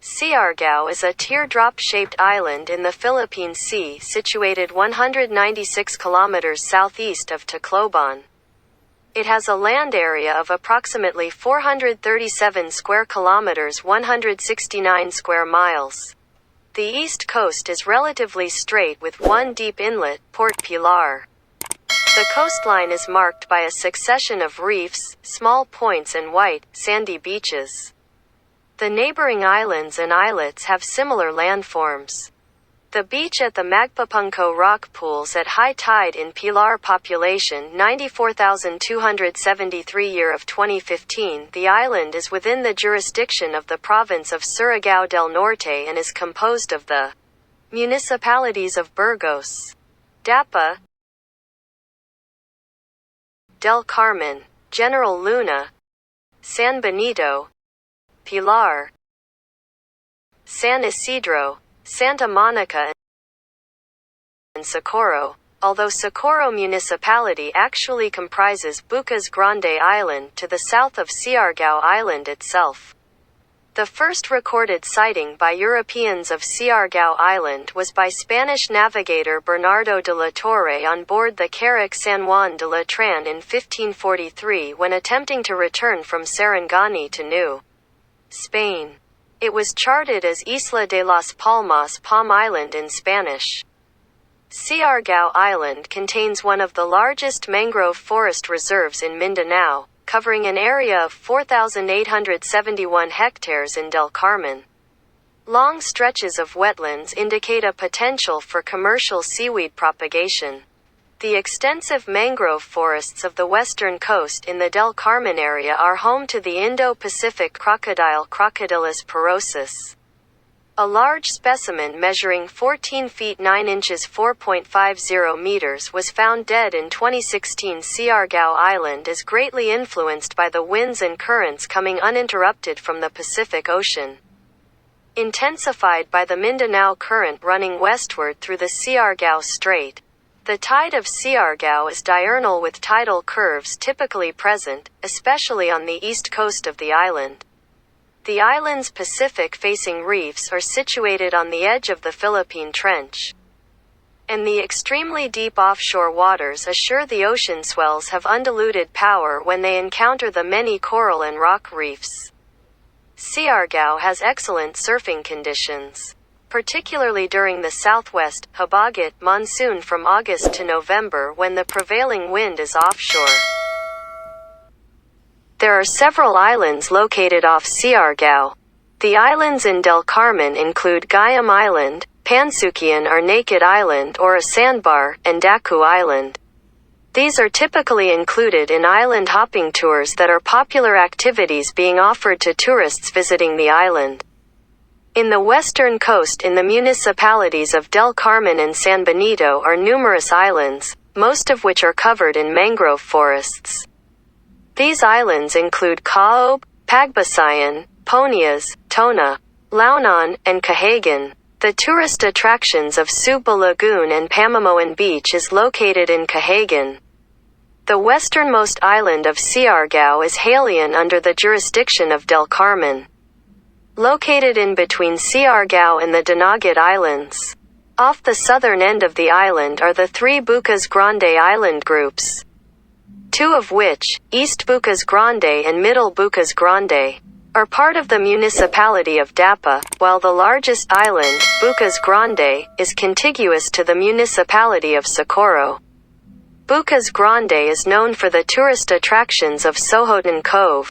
Siargao is a teardrop-shaped island in the Philippine Sea situated 196 kilometers southeast of Tacloban. It has a land area of approximately 437 square kilometers 169 square miles. The east coast is relatively straight with one deep inlet, Port Pilar. The coastline is marked by a succession of reefs, small points and white, sandy beaches. The neighboring islands and islets have similar landforms. The beach at the Magpapunco rock pools at high tide in Pilar population 94,273 year of 2015. The island is within the jurisdiction of the province of Siargao del Norte and is composed of the municipalities of Burgos, Dapa, Del Carmen, General Luna, San Benito, Pilar, San Isidro, Santa Monica and Socorro, although Socorro municipality actually comprises Buca's Grande Island to the south of Siargao Island itself. The first recorded sighting by Europeans of Siargao Island was by Spanish navigator Bernardo de la Torre on board the carrack San Juan de la Tran in 1543 when attempting to return from Sarangani to New Spain. It was charted as Isla de las Palmas, Palm Island in Spanish. Siargao Island contains one of the largest mangrove forest reserves in Mindanao, covering an area of 4,871 hectares in Del Carmen. Long stretches of wetlands indicate a potential for commercial seaweed propagation. The extensive mangrove forests of the western coast in the Del Carmen area are home to the Indo-Pacific crocodile Crocodylus porosus. A large specimen measuring 14 feet 9 inches 4.50 meters was found dead in 2016. Siargao Island is greatly influenced by the winds and currents coming uninterrupted from the Pacific Ocean. Intensified by the Mindanao Current running westward through the Siargao Strait. The tide of Siargao is diurnal with tidal curves typically present, especially on the east coast of the island. The island's Pacific-facing reefs are situated on the edge of the Philippine Trench. And the extremely deep offshore waters assure the ocean swells have undiluted power when they encounter the many coral and rock reefs. Siargao has excellent surfing conditions, particularly during the southwest, habagat, monsoon from August to November when the prevailing wind is offshore. There are several islands located off Siargao. The islands in Del Carmen include Gayam Island, Pansukian or Naked Island or a sandbar, and Daku Island. These are typically included in island hopping tours that are popular activities being offered to tourists visiting the island. In the western coast in the municipalities of Del Carmen and San Benito are numerous islands, most of which are covered in mangrove forests. These islands include Caob, Pagbasayan, Ponias, Tona, Launan, and Cahagan. The tourist attractions of Sugba Lagoon and Pamamoan Beach is located in Cahagan. The westernmost island of Siargao is Halian under the jurisdiction of Del Carmen. Located in between Siargao and the Dinagat Islands. Off the southern end of the island are the three Buca's Grande island groups. Two of which, East Buca's Grande and Middle Buca's Grande, are part of the municipality of Dapa, while the largest island, Buca's Grande, is contiguous to the municipality of Socorro. Buca's Grande is known for the tourist attractions of Sohotan Cove,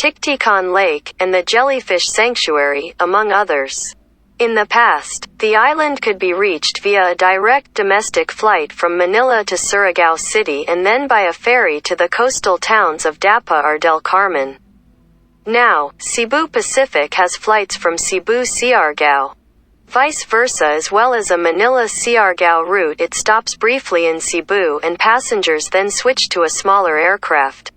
Tiktikon Lake, and the Jellyfish Sanctuary, among others. In the past, the island could be reached via a direct domestic flight from Manila to Surigao City and then by a ferry to the coastal towns of Dapa or Del Carmen. Now, Cebu Pacific has flights from Cebu-Siargao. Vice versa, as well as a Manila-Siargao route. It stops briefly in Cebu and passengers then switch to a smaller aircraft.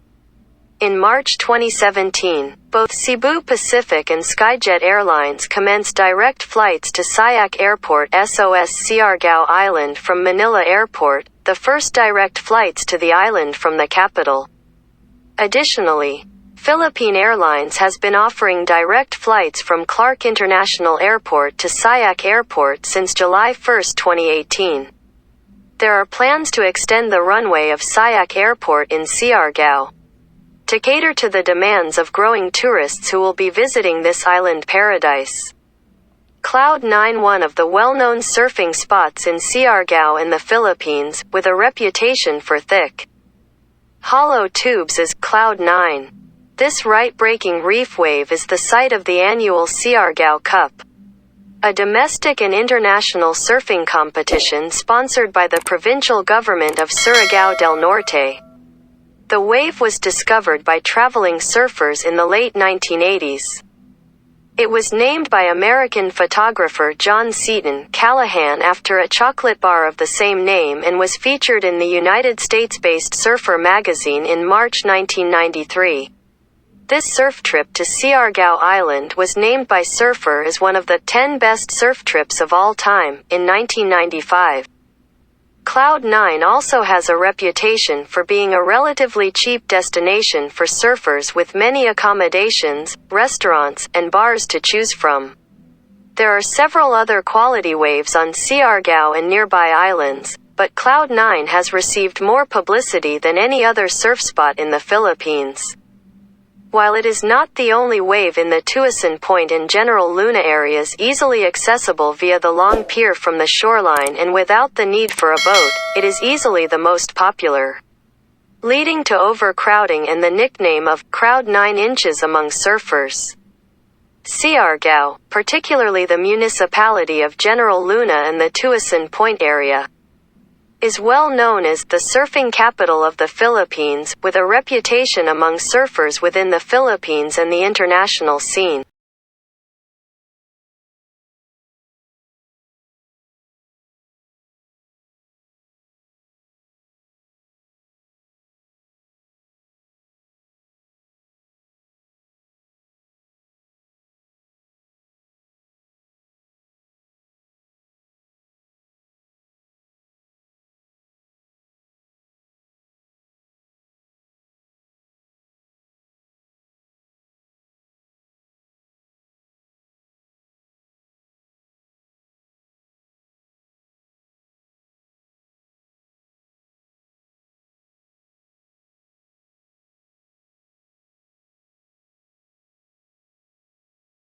In March 2017, both Cebu Pacific and Skyjet Airlines commenced direct flights to Siak Airport SOS Siargao Island from Manila Airport, the first direct flights to the island from the capital. Additionally, Philippine Airlines has been offering direct flights from Clark International Airport to Siargao Airport since July 1, 2018. There are plans to extend the runway of Siargao Airport in Siargao to cater to the demands of growing tourists who will be visiting this island paradise. Cloud 9, one of the well-known surfing spots in Siargao in the Philippines, with a reputation for thick, hollow tubes, is Cloud 9. This right-breaking reef wave is the site of the annual Siargao Cup, a domestic and international surfing competition sponsored by the provincial government of Siargao del Norte. The wave was discovered by traveling surfers in the late 1980s. It was named by American photographer John Seton Callahan after a chocolate bar of the same name and was featured in the United States-based Surfer magazine in March 1993. This surf trip to Siargao Island was named by Surfer as one of the 10 best surf trips of all time, in 1995. Cloud 9 also has a reputation for being a relatively cheap destination for surfers with many accommodations, restaurants, and bars to choose from. There are several other quality waves on Siargao and nearby islands, but Cloud 9 has received more publicity than any other surf spot in the Philippines. While it is not the only wave in the Tuasan Point and General Luna areas easily accessible via the long pier from the shoreline and without the need for a boat, it is easily the most popular, leading to overcrowding and the nickname of Crowd 9 inches among surfers. Siargao, particularly the municipality of General Luna and the Tuasan Point area, is well known as the surfing capital of the Philippines, with a reputation among surfers within the Philippines and the international scene.